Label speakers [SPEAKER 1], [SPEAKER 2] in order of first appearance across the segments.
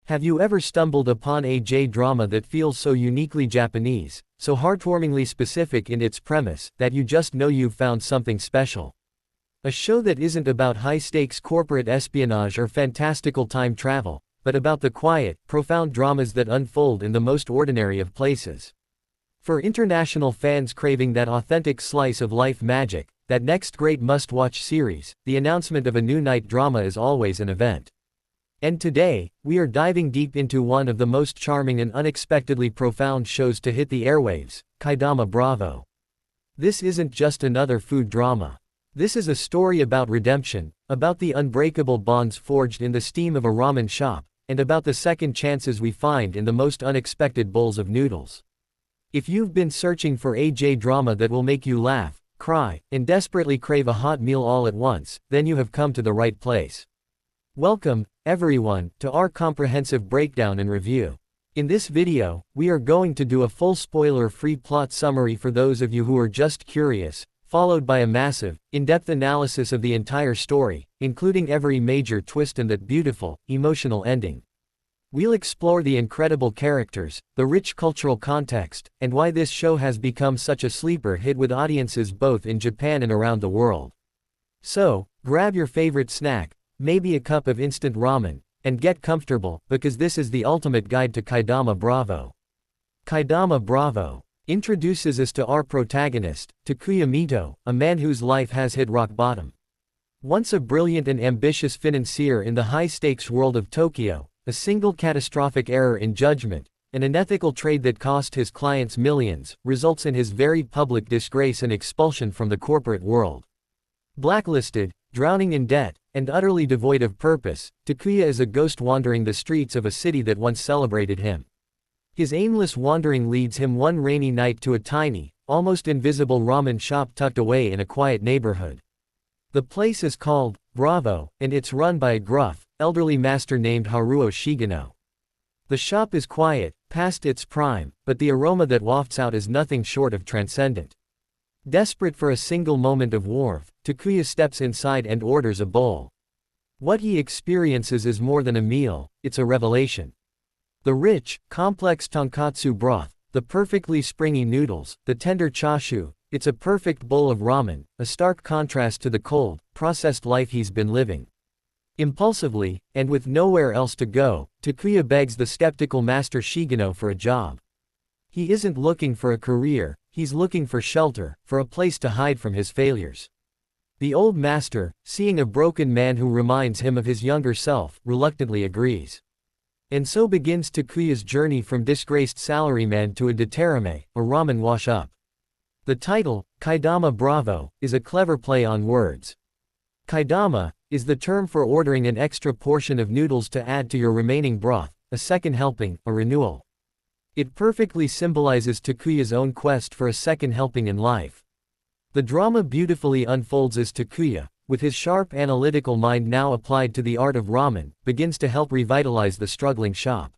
[SPEAKER 1] Have you ever stumbled upon a J-drama that feels so uniquely Japanese, so heartwarmingly specific in its premise, that you just know you've found something special? A show that isn't about high-stakes corporate espionage or fantastical time travel, but about the quiet, profound dramas that unfold in the most ordinary of places. For international fans craving that authentic slice of life magic, that next great must-watch series, the announcement of a new night drama is always an event. And today, we are diving deep into one of the most charming and unexpectedly profound shows to hit the airwaves, Kaedama Bravo. This isn't just another food drama. This is a story about redemption, about the unbreakable bonds forged in the steam of a ramen shop, and about the second chances we find in the most unexpected bowls of noodles. If you've been searching for a J-drama that will make you laugh, cry, and desperately crave a hot meal all at once, then you have come to the right place. Welcome, everyone, to our comprehensive breakdown and review. In this video, we are going to do a full spoiler-free plot summary for those of you who are just curious, followed by a massive, in-depth analysis of the entire story, including every major twist and that beautiful, emotional ending. We'll explore the incredible characters, the rich cultural context, and why this show has become such a sleeper hit with audiences both in Japan and around the world. So, grab your favorite snack, maybe a cup of instant ramen, and get comfortable, because this is the ultimate guide to Kaedama Bravo. Kaedama Bravo introduces us to our protagonist, Takuya Mito, a man whose life has hit rock bottom. Once a brilliant and ambitious financier in the high-stakes world of Tokyo, a single catastrophic error in judgment, an unethical trade that cost his clients millions, results in his very public disgrace and expulsion from the corporate world. Blacklisted, drowning in debt, and utterly devoid of purpose, Takuya is a ghost wandering the streets of a city that once celebrated him. His aimless wandering leads him one rainy night to a tiny, almost invisible ramen shop tucked away in a quiet neighborhood. The place is called Bravo, and it's run by a gruff, elderly master named Haruo Shigeno. The shop is quiet, past its prime, but the aroma that wafts out is nothing short of transcendent. Desperate for a single moment of warmth, Takuya steps inside and orders a bowl. What he experiences is more than a meal, it's a revelation. The rich, complex tonkatsu broth, the perfectly springy noodles, the tender chashu, it's a perfect bowl of ramen, a stark contrast to the cold, processed life he's been living. Impulsively, and with nowhere else to go, Takuya begs the skeptical master Shigeno for a job. He isn't looking for a career, he's looking for shelter, for a place to hide from his failures. The old master, seeing a broken man who reminds him of his younger self, reluctantly agrees. And so begins Takuya's journey from disgraced salaryman to a deterame, a ramen wash-up. The title, Kaedama Bravo, is a clever play on words. Kaedama is the term for ordering an extra portion of noodles to add to your remaining broth, a second helping, a renewal. It perfectly symbolizes Takuya's own quest for a second helping in life. The drama beautifully unfolds as Takuya, with his sharp analytical mind now applied to the art of ramen, begins to help revitalize the struggling shop.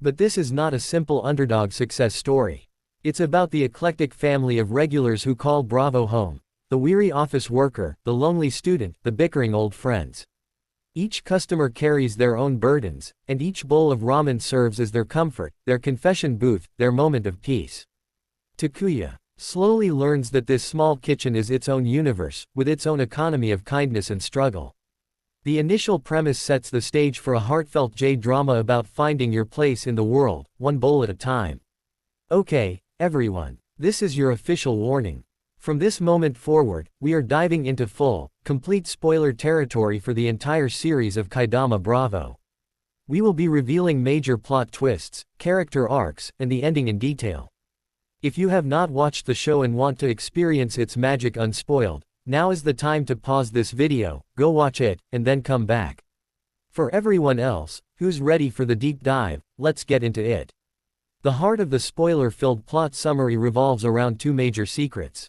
[SPEAKER 1] But this is not a simple underdog success story. It's about the eclectic family of regulars who call Bravo home, the weary office worker, the lonely student, the bickering old friends. Each customer carries their own burdens, and each bowl of ramen serves as their comfort, their confession booth, their moment of peace. Takuya slowly learns that this small kitchen is its own universe, with its own economy of kindness and struggle. The initial premise sets the stage for a heartfelt J-drama about finding your place in the world, one bowl at a time. Okay, everyone, this is your official warning. From this moment forward, we are diving into full, complete spoiler territory for the entire series of Kaedama Bravo. We will be revealing major plot twists, character arcs, and the ending in detail. If you have not watched the show and want to experience its magic unspoiled, now is the time to pause this video, go watch it, and then come back. For everyone else, who's ready for the deep dive, let's get into it. The heart of the spoiler-filled plot summary revolves around two major secrets.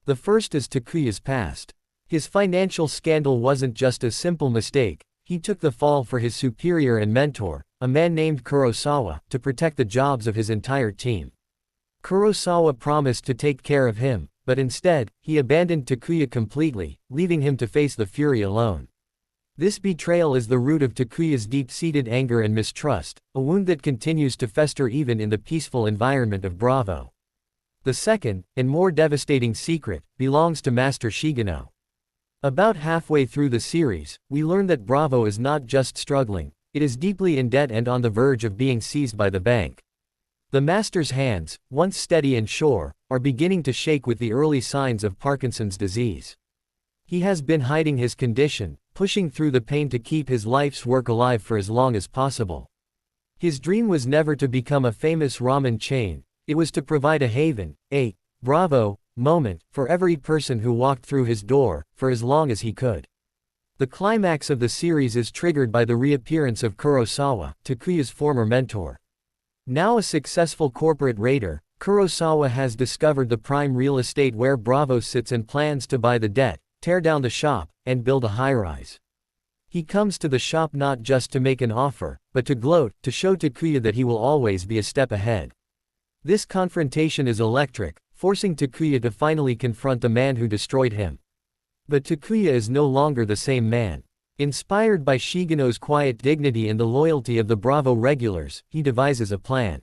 [SPEAKER 1] The first is Takuya's past. His financial scandal wasn't just a simple mistake, he took the fall for his superior and mentor, a man named Kurosawa, to protect the jobs of his entire team. Kurosawa promised to take care of him, but instead, he abandoned Takuya completely, leaving him to face the fury alone. This betrayal is the root of Takuya's deep-seated anger and mistrust, a wound that continues to fester even in the peaceful environment of Bravo. The second, and more devastating secret, belongs to Master Shigeno. About halfway through the series, we learn that Bravo is not just struggling, it is deeply in debt and on the verge of being seized by the bank. The Master's hands, once steady and sure, are beginning to shake with the early signs of Parkinson's disease. He has been hiding his condition, pushing through the pain to keep his life's work alive for as long as possible. His dream was never to become a famous ramen chain, it was to provide a haven, a Bravo moment, for every person who walked through his door, for as long as he could. The climax of the series is triggered by the reappearance of Kurosawa, Takuya's former mentor. Now a successful corporate raider, Kurosawa has discovered the prime real estate where Bravo sits and plans to buy the debt, tear down the shop, and build a high-rise. He comes to the shop not just to make an offer, but to gloat, to show Takuya that he will always be a step ahead. This confrontation is electric, forcing Takuya to finally confront the man who destroyed him. But Takuya is no longer the same man. Inspired by Shigeno's quiet dignity and the loyalty of the Bravo regulars, he devises a plan.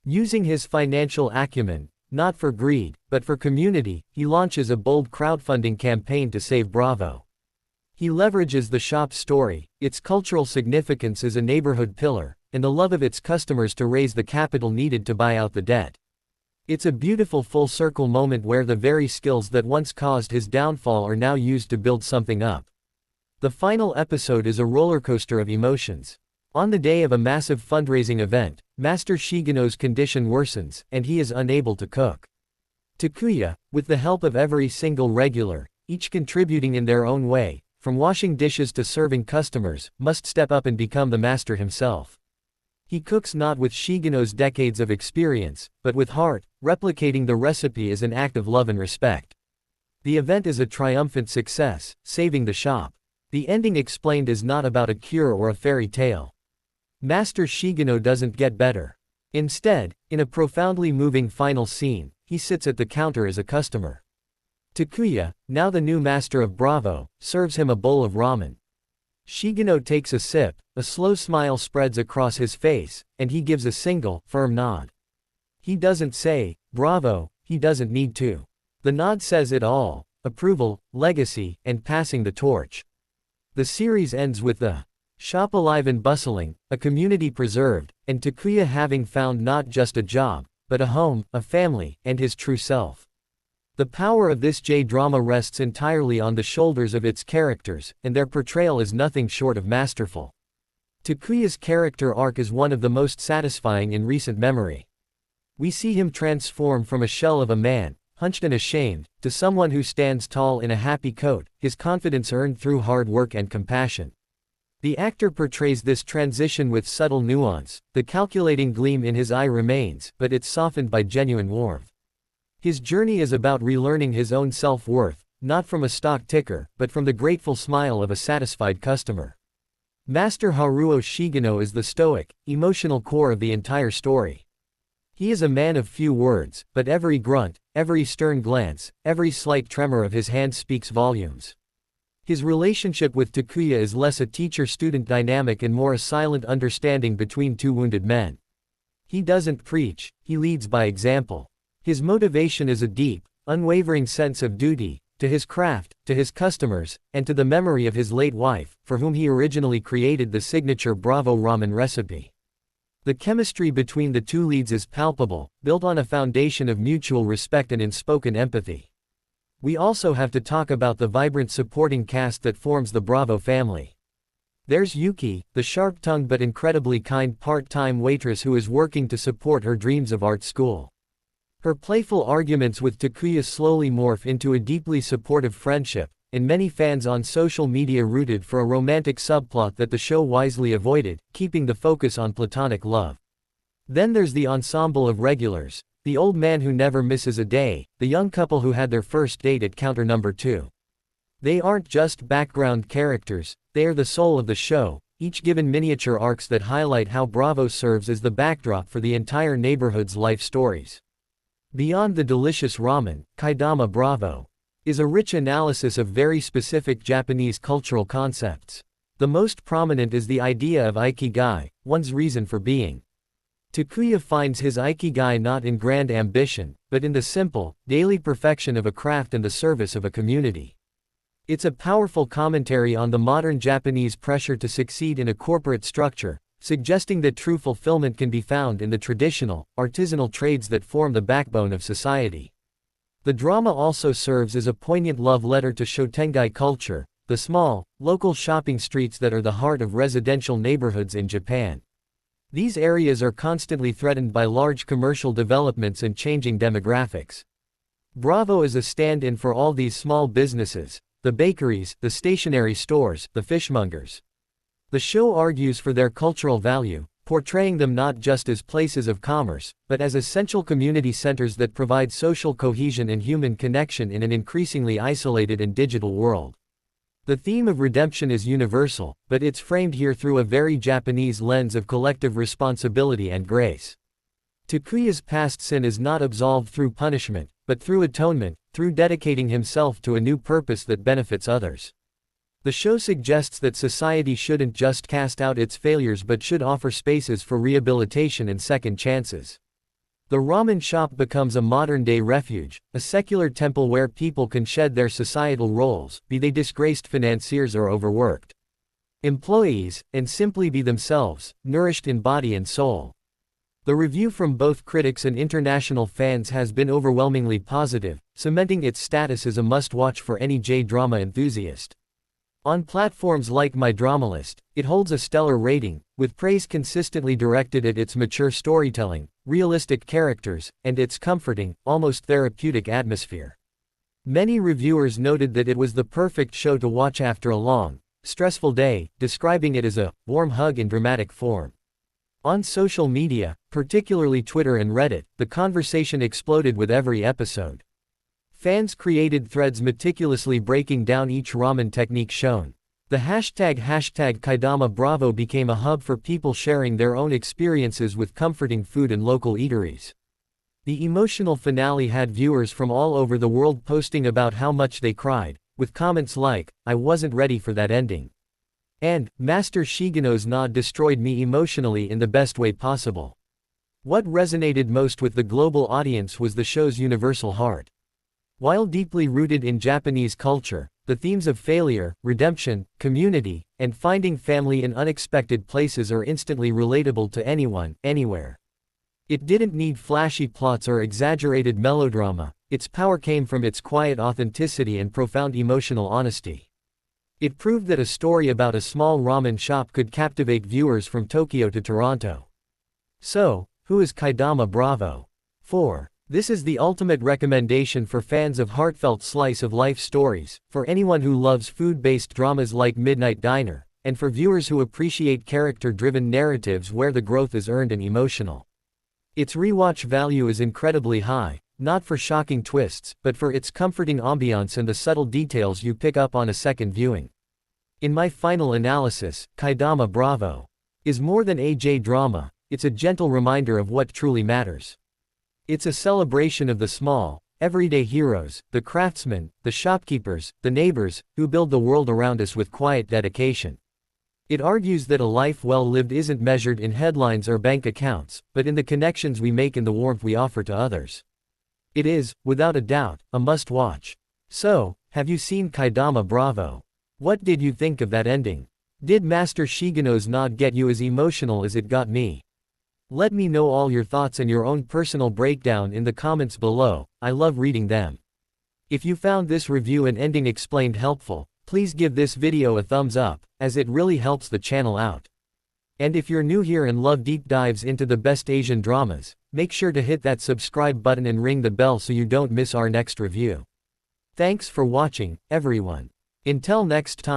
[SPEAKER 1] Using his financial acumen, not for greed, but for community, he launches a bold crowdfunding campaign to save Bravo. He leverages the shop's story, its cultural significance as a neighborhood pillar, and the love of its customers to raise the capital needed to buy out the debt. It's a beautiful full-circle moment where the very skills that once caused his downfall are now used to build something up. The final episode is a rollercoaster of emotions. On the day of a massive fundraising event, Master Shigeno's condition worsens, and he is unable to cook. Takuya, with the help of every single regular, each contributing in their own way, from washing dishes to serving customers, must step up and become the master himself. He cooks not with Shigeno's decades of experience, but with heart, replicating the recipe as an act of love and respect. The event is a triumphant success, saving the shop. The ending explained is not about a cure or a fairy tale. Master Shigeno doesn't get better. Instead, in a profoundly moving final scene, he sits at the counter as a customer. Takuya, now the new master of Bravo, serves him a bowl of ramen. Shigeno takes a sip, a slow smile spreads across his face, and he gives a single, firm nod. He doesn't say, "Bravo," he doesn't need to. The nod says it all: approval, legacy, and passing the torch. The series ends with the shop alive and bustling, a community preserved, and Takuya having found not just a job, but a home, a family, and his true self. The power of this J-drama rests entirely on the shoulders of its characters, and their portrayal is nothing short of masterful. Takuya's character arc is one of the most satisfying in recent memory. We see him transform from a shell of a man, hunched and ashamed, to someone who stands tall in a happy coat, his confidence earned through hard work and compassion. The actor portrays this transition with subtle nuance, the calculating gleam in his eye remains, but it's softened by genuine warmth. His journey is about relearning his own self-worth, not from a stock ticker, but from the grateful smile of a satisfied customer. Master Haruo Shigeno is the stoic, emotional core of the entire story. He is a man of few words, but every grunt, every stern glance, every slight tremor of his hand speaks volumes. His relationship with Takuya is less a teacher-student dynamic and more a silent understanding between two wounded men. He doesn't preach, he leads by example. His motivation is a deep, unwavering sense of duty, to his craft, to his customers, and to the memory of his late wife, for whom he originally created the signature Bravo ramen recipe. The chemistry between the two leads is palpable, built on a foundation of mutual respect and unspoken empathy. We also have to talk about the vibrant supporting cast that forms the Bravo family. There's Yuki, the sharp-tongued but incredibly kind part-time waitress who is working to support her dreams of art school. Her playful arguments with Takuya slowly morph into a deeply supportive friendship, and many fans on social media rooted for a romantic subplot that the show wisely avoided, keeping the focus on platonic love. Then there's the ensemble of regulars, the old man who never misses a day, the young couple who had their first date at counter number 2. They aren't just background characters, they are the soul of the show, each given miniature arcs that highlight how Bravo serves as the backdrop for the entire neighborhood's life stories. Beyond the delicious ramen, Kaedama Bravo is a rich analysis of very specific Japanese cultural concepts. The most prominent is the idea of ikigai, one's reason for being. Takuya finds his ikigai not in grand ambition, but in the simple, daily perfection of a craft and the service of a community. It's a powerful commentary on the modern Japanese pressure to succeed in a corporate structure, suggesting that true fulfillment can be found in the traditional, artisanal trades that form the backbone of society. The drama also serves as a poignant love letter to Shotengai culture, the small, local shopping streets that are the heart of residential neighborhoods in Japan. These areas are constantly threatened by large commercial developments and changing demographics. Bravo is a stand-in for all these small businesses, the bakeries, the stationery stores, the fishmongers. The show argues for their cultural value, portraying them not just as places of commerce, but as essential community centers that provide social cohesion and human connection in an increasingly isolated and digital world. The theme of redemption is universal, but it's framed here through a very Japanese lens of collective responsibility and grace. Takuya's past sin is not absolved through punishment, but through atonement, through dedicating himself to a new purpose that benefits others. The show suggests that society shouldn't just cast out its failures but should offer spaces for rehabilitation and second chances. The ramen shop becomes a modern-day refuge, a secular temple where people can shed their societal roles, be they disgraced financiers or overworked employees, and simply be themselves, nourished in body and soul. The review from both critics and international fans has been overwhelmingly positive, cementing its status as a must-watch for any J-drama enthusiast. On platforms like MyDramalist, it holds a stellar rating, with praise consistently directed at its mature storytelling, realistic characters, and its comforting, almost therapeutic atmosphere. Many reviewers noted that it was the perfect show to watch after a long, stressful day, describing it as a warm hug in dramatic form. On social media, particularly Twitter and Reddit, the conversation exploded with every episode. Fans created threads meticulously breaking down each ramen technique shown. The hashtag Kaedama Bravo became a hub for people sharing their own experiences with comforting food and local eateries. The emotional finale had viewers from all over the world posting about how much they cried, with comments like, "I wasn't ready for that ending," and "Master Shigeno's nod destroyed me emotionally in the best way possible." What resonated most with the global audience was the show's universal heart. While deeply rooted in Japanese culture, the themes of failure, redemption, community, and finding family in unexpected places are instantly relatable to anyone, anywhere. It didn't need flashy plots or exaggerated melodrama, its power came from its quiet authenticity and profound emotional honesty. It proved that a story about a small ramen shop could captivate viewers from Tokyo to Toronto. So, who is Kaedama Bravo? 4. This is the ultimate recommendation for fans of heartfelt slice-of-life stories, for anyone who loves food-based dramas like Midnight Diner, and for viewers who appreciate character-driven narratives where the growth is earned and emotional. Its rewatch value is incredibly high, not for shocking twists, but for its comforting ambiance and the subtle details you pick up on a second viewing. In my final analysis, Kaedama Bravo is more than a J-drama, it's a gentle reminder of what truly matters. It's a celebration of the small, everyday heroes, the craftsmen, the shopkeepers, the neighbors, who build the world around us with quiet dedication. It argues that a life well lived isn't measured in headlines or bank accounts, but in the connections we make and the warmth we offer to others. It is, without a doubt, a must-watch. So, have you seen Kaedama Bravo? What did you think of that ending? Did Master Shigeno's nod get you as emotional as it got me? Let me know all your thoughts and your own personal breakdown in the comments below, I love reading them. If you found this review and ending explained helpful, please give this video a thumbs up, as it really helps the channel out. And if you're new here and love deep dives into the best Asian dramas, make sure to hit that subscribe button and ring the bell so you don't miss our next review. Thanks for watching, everyone. Until next time.